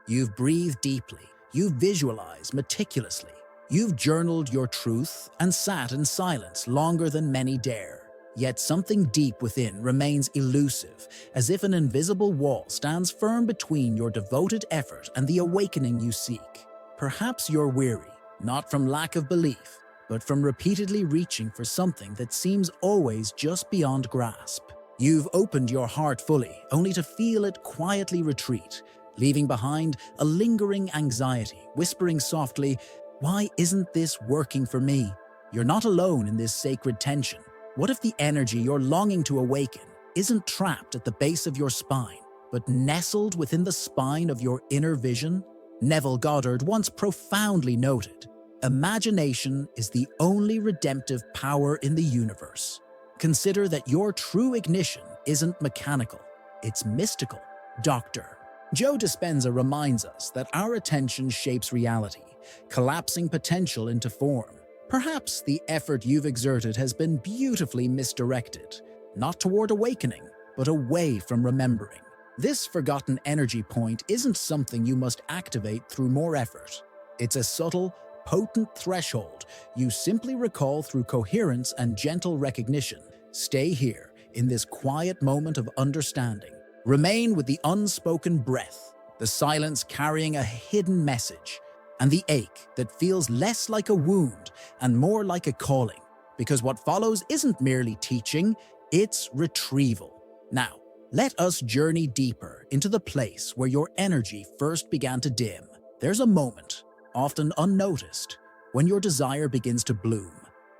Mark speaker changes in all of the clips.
Speaker 1: You've breathed deeply. You've visualized meticulously. You've journaled your truth and sat in silence longer than many dare. Yet something deep within remains elusive, as if an invisible wall stands firm between your devoted effort and the awakening you seek. Perhaps you're weary, not from lack of belief, but from repeatedly reaching for something that seems always just beyond grasp. You've opened your heart fully, only to feel it quietly retreat, leaving behind a lingering anxiety, whispering softly, "Why isn't this working for me?" You're not alone in this sacred tension. What if the energy you're longing to awaken isn't trapped at the base of your spine, but nestled within the spine of your inner vision? Neville Goddard once profoundly noted, "Imagination is the only redemptive power in the universe." Consider that your true ignition isn't mechanical, it's mystical. Dr. Joe Dispenza reminds us that our attention shapes reality, collapsing potential into form. Perhaps the effort you've exerted has been beautifully misdirected, not toward awakening, but away from remembering. This forgotten energy point isn't something you must activate through more effort. It's a subtle, potent threshold you simply recall through coherence and gentle recognition. Stay here, in this quiet moment of understanding. Remain with the unspoken breath, the silence carrying a hidden message, and the ache that feels less like a wound and more like a calling, because what follows isn't merely teaching, it's retrieval. Now, let us journey deeper into the place where your energy first began to dim. There's a moment, often unnoticed, when your desire begins to bloom,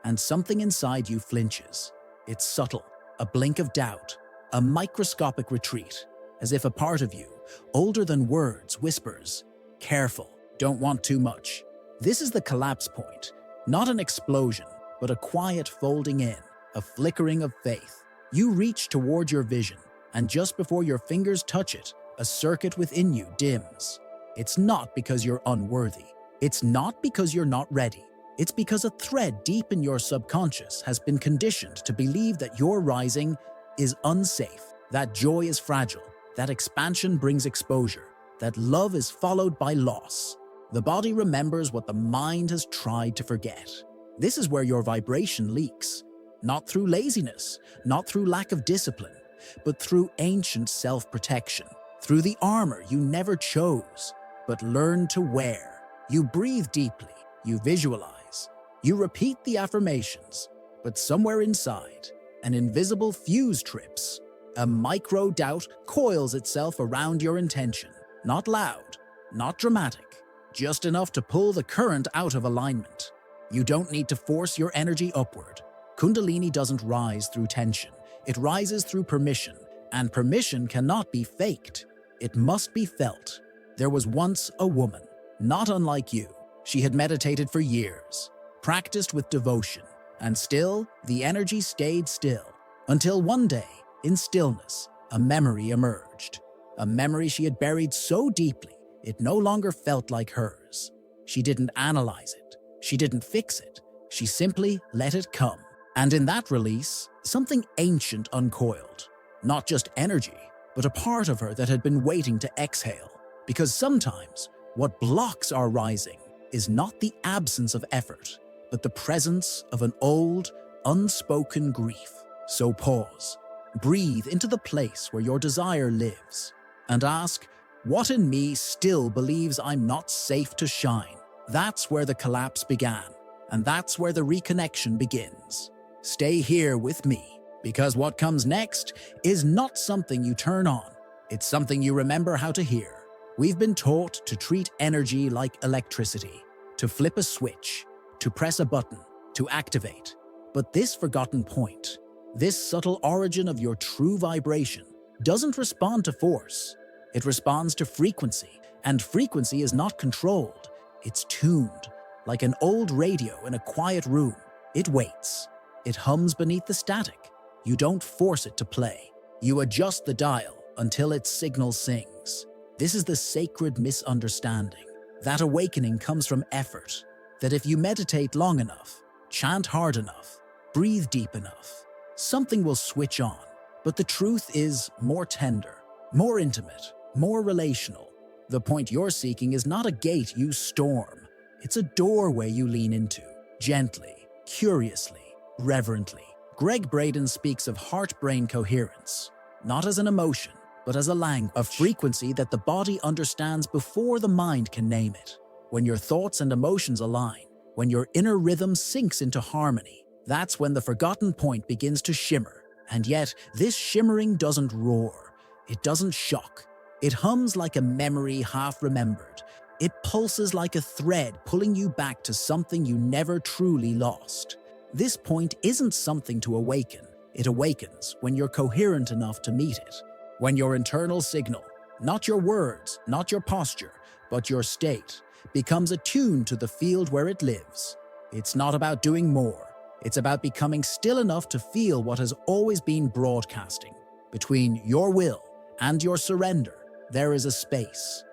Speaker 1: and something inside you flinches. It's subtle, a blink of doubt, a microscopic retreat, as if a part of you, older than words, whispers, "Careful, don't want too much." This is the collapse point, not an explosion, but a quiet folding in, a flickering of faith. You reach toward your vision, and just before your fingers touch it, a circuit within you dims. It's not because you're unworthy. It's not because you're not ready. It's because a thread deep in your subconscious has been conditioned to believe that your rising is unsafe, that joy is fragile, that expansion brings exposure, that love is followed by loss. The body remembers what the mind has tried to forget. This is where your vibration leaks, not through laziness, not through lack of discipline, but through ancient self-protection, through the armor you never chose, but learned to wear. You breathe deeply, you visualize, you repeat the affirmations, but somewhere inside, an invisible fuse trips. A micro-doubt coils itself around your intention, not loud, not dramatic, just enough to pull the current out of alignment. You don't need to force your energy upward. Kundalini doesn't rise through tension. It rises through permission, and permission cannot be faked. It must be felt. There was once a woman, not unlike you. She had meditated for years, practiced with devotion, and still the energy stayed still. Until one day, in stillness, a memory emerged. A memory she had buried so deeply, it no longer felt like hers. She didn't analyze it. She didn't fix it. She simply let it come. And in that release, something ancient uncoiled. Not just energy, but a part of her that had been waiting to exhale. Because sometimes, what blocks our rising is not the absence of effort, but the presence of an old, unspoken grief. So pause, breathe into the place where your desire lives, and ask, what in me still believes I'm not safe to shine? That's where the collapse began, and that's where the reconnection begins. Stay here with me, because what comes next is not something you turn on, it's something you remember how to hear. We've been taught to treat energy like electricity, to flip a switch, to press a button, to activate. But this forgotten point, this subtle origin of your true vibration, doesn't respond to force. It responds to frequency, and frequency is not controlled. It's tuned, like an old radio in a quiet room. It waits. It hums beneath the static. You don't force it to play. You adjust the dial until its signal sings. This is the sacred misunderstanding. That awakening comes from effort. That if you meditate long enough, chant hard enough, breathe deep enough, something will switch on. But the truth is more tender, more intimate, more relational. The point you're seeking is not a gate you storm. It's a doorway you lean into, gently, curiously, reverently. Greg Braden speaks of heart-brain coherence, not as an emotion, but as a language, a frequency that the body understands before the mind can name it. When your thoughts and emotions align, when your inner rhythm sinks into harmony, that's when the forgotten point begins to shimmer. And yet, this shimmering doesn't roar. It doesn't shock. It hums like a memory half remembered. It pulses like a thread pulling you back to something you never truly lost. This point isn't something to awaken. It awakens when you're coherent enough to meet it. When your internal signal, not your words, not your posture, but your state, becomes attuned to the field where it lives. It's not about doing more. It's about becoming still enough to feel what has always been broadcasting. Between your will and your surrender, there is a space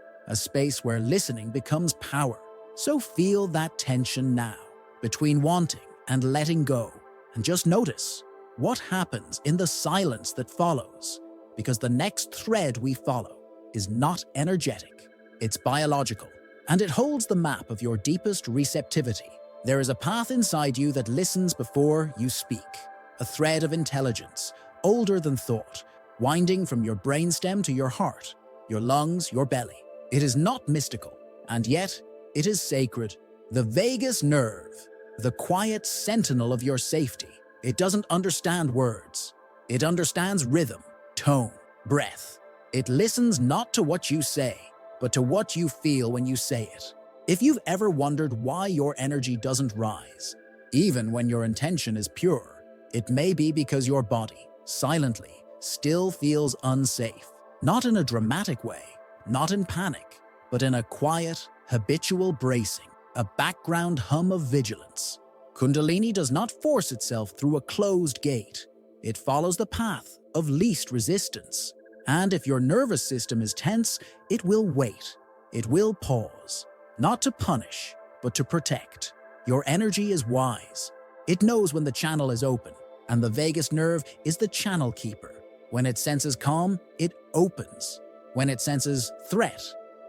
Speaker 1: where listening becomes power. So feel that tension now, between wanting and letting go, and just notice what happens in the silence that follows, because the next thread we follow is not energetic, it's biological, and it holds the map of your deepest receptivity. There is a path inside you that listens before you speak, a thread of intelligence, older than thought, winding from your brainstem to your heart, your lungs, your belly. It is not mystical, and yet it is sacred. The vagus nerve, the quiet sentinel of your safety. It doesn't understand words. It understands rhythm, tone, breath. It listens not to what you say, but to what you feel when you say it. If you've ever wondered why your energy doesn't rise, even when your intention is pure, it may be because your body, silently, still feels unsafe. Not in a dramatic way, not in panic, but in a quiet, habitual bracing, a background hum of vigilance. Kundalini does not force itself through a closed gate. It follows the path of least resistance. And if your nervous system is tense, it will wait. It will pause. Not to punish, but to protect. Your energy is wise. It knows when the channel is open, and the vagus nerve is the channel keeper. When it senses calm, it opens. When it senses threat,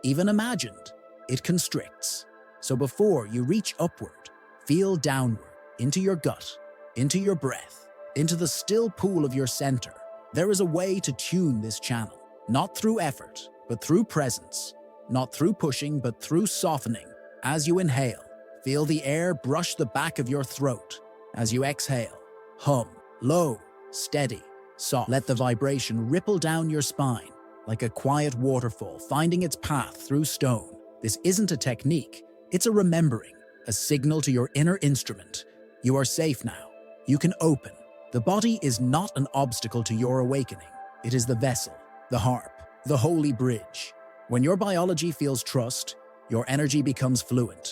Speaker 1: even imagined, it constricts. So before you reach upward, feel downward, into your gut, into your breath, into the still pool of your center. There is a way to tune this channel, not through effort, but through presence, not through pushing, but through softening. As you inhale, feel the air brush the back of your throat. As you exhale, hum, low, steady, soft. Let the vibration ripple down your spine, like a quiet waterfall finding its path through stone. This isn't a technique, it's a remembering, a signal to your inner instrument. You are safe now. You can open. The body is not an obstacle to your awakening. It is the vessel, the harp, the holy bridge. When your biology feels trust, your energy becomes fluid,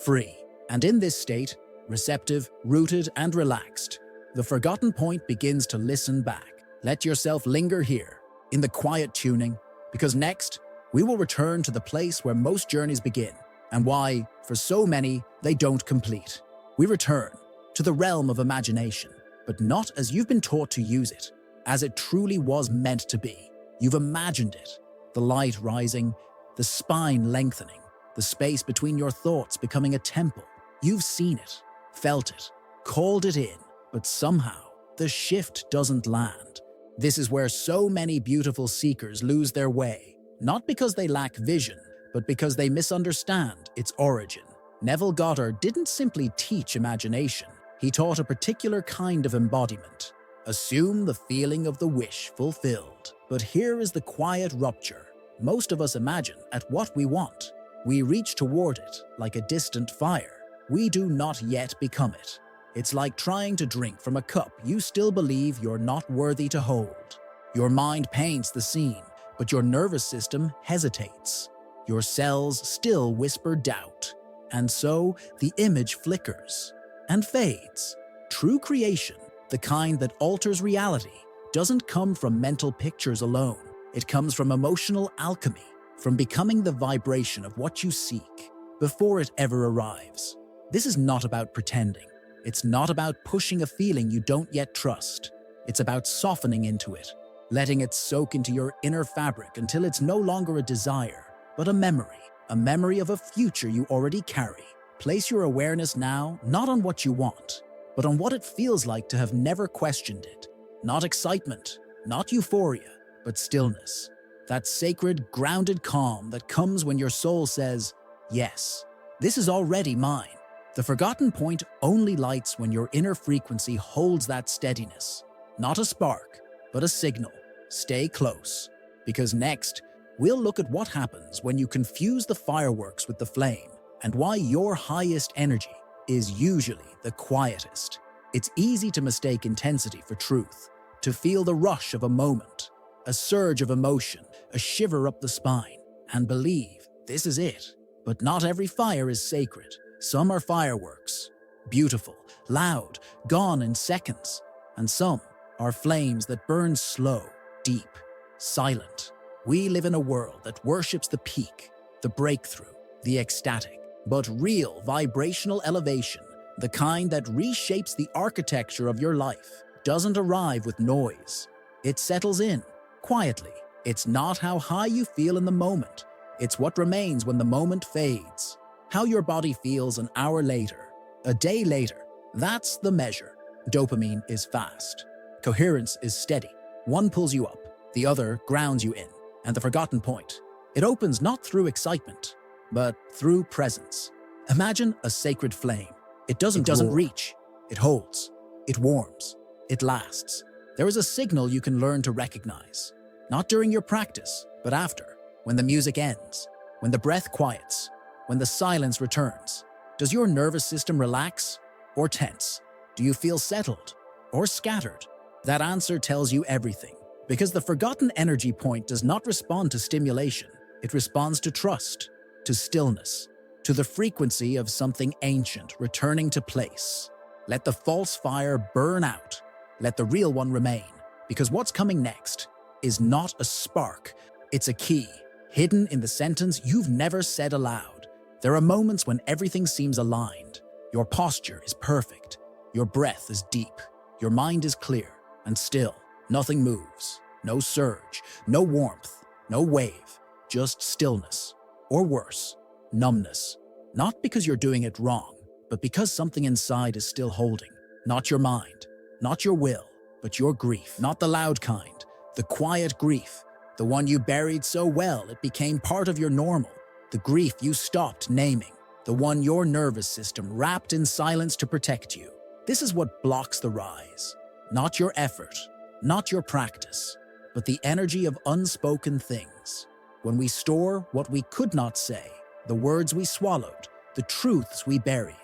Speaker 1: free. And in this state, receptive, rooted, and relaxed, the forgotten point begins to listen back. Let yourself linger here, in the quiet tuning, because next, we will return to the place where most journeys begin, and why, for so many, they don't complete. We return to the realm of imagination, but not as you've been taught to use it, as it truly was meant to be. You've imagined it, the light rising, the spine lengthening, the space between your thoughts becoming a temple. You've seen it, felt it, called it in, but somehow the shift doesn't land. This is where so many beautiful seekers lose their way, not because they lack vision, but because they misunderstand its origin. Neville Goddard didn't simply teach imagination, he taught a particular kind of embodiment. Assume the feeling of the wish fulfilled. But here is the quiet rupture. Most of us imagine at what we want. We reach toward it like a distant fire. We do not yet become it. It's like trying to drink from a cup you still believe you're not worthy to hold. Your mind paints the scene, but your nervous system hesitates. Your cells still whisper doubt. And so the image flickers and fades. True creation, the kind that alters reality, doesn't come from mental pictures alone. It comes from emotional alchemy, from becoming the vibration of what you seek before it ever arrives. This is not about pretending. It's not about pushing a feeling you don't yet trust. It's about softening into it, letting it soak into your inner fabric until it's no longer a desire, but a memory of a future you already carry. Place your awareness now not on what you want, but on what it feels like to have never questioned it. Not excitement, not euphoria, but stillness. That sacred, grounded calm that comes when your soul says, yes, this is already mine. The forgotten point only lights when your inner frequency holds that steadiness. Not a spark, but a signal. Stay close, because next, we'll look at what happens when you confuse the fireworks with the flame, and why your highest energy is usually the quietest. It's easy to mistake intensity for truth, to feel the rush of a moment, a surge of emotion, a shiver up the spine, and believe this is it. But not every fire is sacred. Some are fireworks, beautiful, loud, gone in seconds, and some are flames that burn slow, deep, silent. We live in a world that worships the peak, the breakthrough, the ecstatic, but real vibrational elevation, the kind that reshapes the architecture of your life, doesn't arrive with noise. It settles in, quietly. It's not how high you feel in the moment. It's what remains when the moment fades. How your body feels an hour later, a day later. That's the measure. Dopamine is fast. Coherence is steady. One pulls you up, the other grounds you in. And the forgotten point, it opens not through excitement, but through presence. Imagine a sacred flame. It doesn't reach. It holds. It warms. It lasts. There is a signal you can learn to recognize. Not during your practice, but after. When the music ends. When the breath quiets. When the silence returns. Does your nervous system relax or tense? Do you feel settled or scattered? That answer tells you everything. Because the forgotten energy point does not respond to stimulation. It responds to trust, to stillness, to the frequency of something ancient returning to place. Let the false fire burn out. Let the real one remain. Because what's coming next is not a spark. It's a key, hidden in the sentence you've never said aloud. There are moments when everything seems aligned. Your posture is perfect. Your breath is deep. Your mind is clear. And still, nothing moves. No surge, no warmth, no wave. Just stillness. Or worse, numbness. Not because you're doing it wrong, but because something inside is still holding. Not your mind, not your will, but your grief. Not the loud kind, the quiet grief. The one you buried so well it became part of your normal. The grief you stopped naming. The one your nervous system wrapped in silence to protect you. This is what blocks the rise. Not your effort, not your practice, but the energy of unspoken things. When we store what we could not say, the words we swallowed, the truths we buried,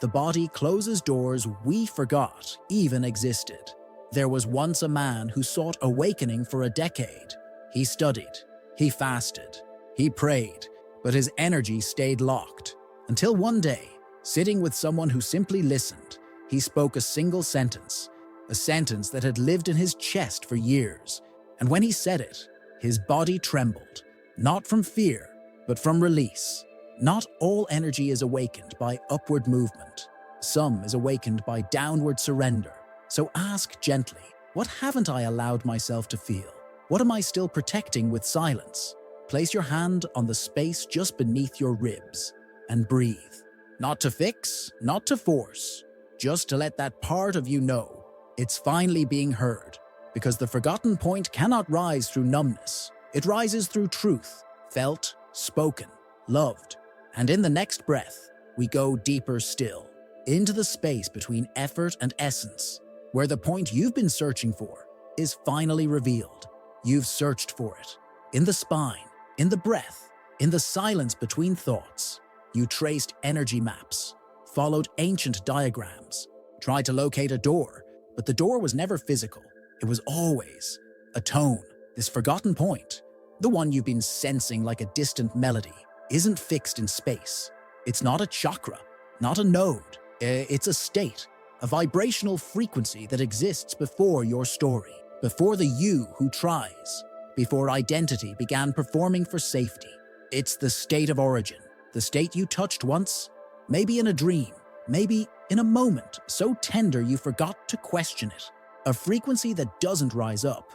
Speaker 1: the body closes doors we forgot even existed. There was once a man who sought awakening for a decade. He studied, he fasted, he prayed, but his energy stayed locked. Until one day, sitting with someone who simply listened, he spoke a single sentence, a sentence that had lived in his chest for years. And when he said it, his body trembled, not from fear, but from release. Not all energy is awakened by upward movement. Some is awakened by downward surrender. So ask gently, what haven't I allowed myself to feel? What am I still protecting with silence? Place your hand on the space just beneath your ribs and breathe. Not to fix, not to force, just to let that part of you know it's finally being heard. Because the forgotten point cannot rise through numbness. It rises through truth, felt, spoken, loved. And in the next breath, we go deeper still, into the space between effort and essence, where the point you've been searching for is finally revealed. You've searched for it. In the spine, in the breath, in the silence between thoughts. You traced energy maps, followed ancient diagrams, tried to locate a door, but the door was never physical. It was always a tone. This forgotten point, the one you've been sensing like a distant melody, isn't fixed in space. It's not a chakra, not a node. It's a state, a vibrational frequency that exists before your story, before the you who tries, before identity began performing for safety. It's the state of origin, the state you touched once, maybe in a dream, maybe in a moment so tender you forgot to question it. A frequency that doesn't rise up,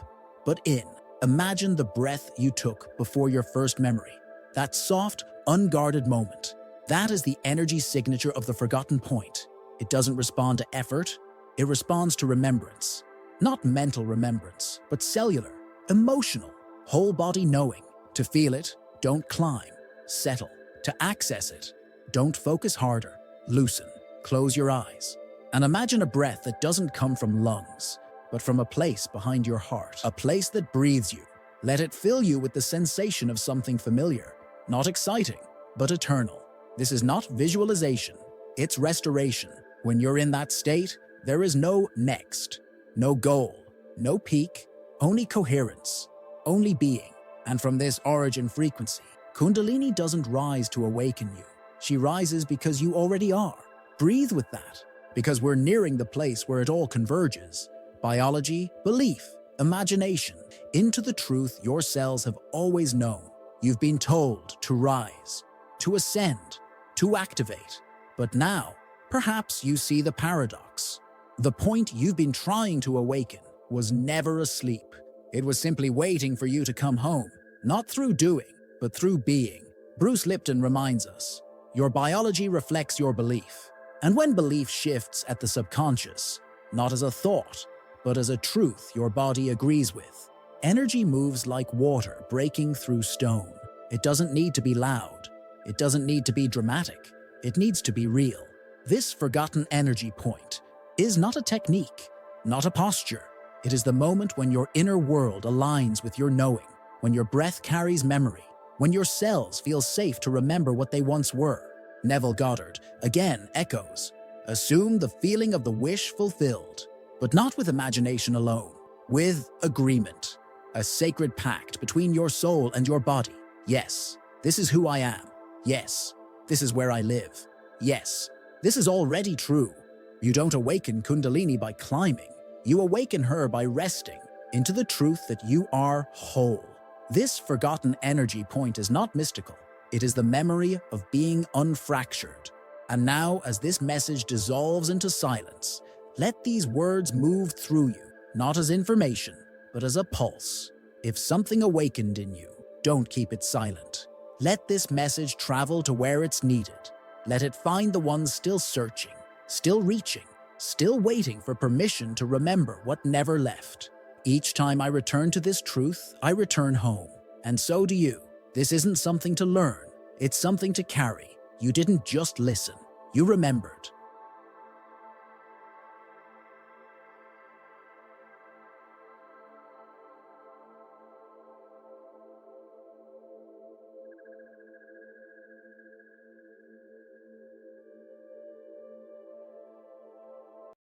Speaker 1: but in. Imagine the breath you took before your first memory. That soft, unguarded moment. That is the energy signature of the forgotten point. It doesn't respond to effort, it responds to remembrance. Not mental remembrance, but cellular, emotional, whole body knowing. To feel it, don't climb, settle. To access it, don't focus harder, loosen, close your eyes. And imagine a breath that doesn't come from lungs, but from a place behind your heart, a place that breathes you. Let it fill you with the sensation of something familiar, not exciting, but eternal. This is not visualization, it's restoration. When you're in that state, there is no next, no goal, no peak, only coherence, only being. And from this origin frequency, Kundalini doesn't rise to awaken you. She rises because you already are. Breathe with that, because we're nearing the place where it all converges. Biology, belief, imagination, into the truth your cells have always known. You've been told to rise, to ascend, to activate. But now, perhaps you see the paradox. The point you've been trying to awaken was never asleep. It was simply waiting for you to come home, not through doing, but through being. Bruce Lipton reminds us, your biology reflects your belief. And when belief shifts at the subconscious, not as a thought, but as a truth your body agrees with, energy moves like water breaking through stone. It doesn't need to be loud. It doesn't need to be dramatic. It needs to be real. This forgotten energy point is not a technique, not a posture. It is the moment when your inner world aligns with your knowing, when your breath carries memory, when your cells feel safe to remember what they once were. Neville Goddard again echoes, assume the feeling of the wish fulfilled, but not with imagination alone, with agreement, a sacred pact between your soul and your body. Yes, this is who I am. Yes, this is where I live. Yes, this is already true. You don't awaken Kundalini by climbing. You awaken her by resting into the truth that you are whole. This forgotten energy point is not mystical. It is the memory of being unfractured. And now, as this message dissolves into silence, let these words move through you, not as information, but as a pulse. If something awakened in you, don't keep it silent. Let this message travel to where it's needed. Let it find the ones still searching, still reaching, still waiting for permission to remember what never left. Each time I return to this truth, I return home. And so do you. This isn't something to learn, it's something to carry. You didn't just listen, you remembered.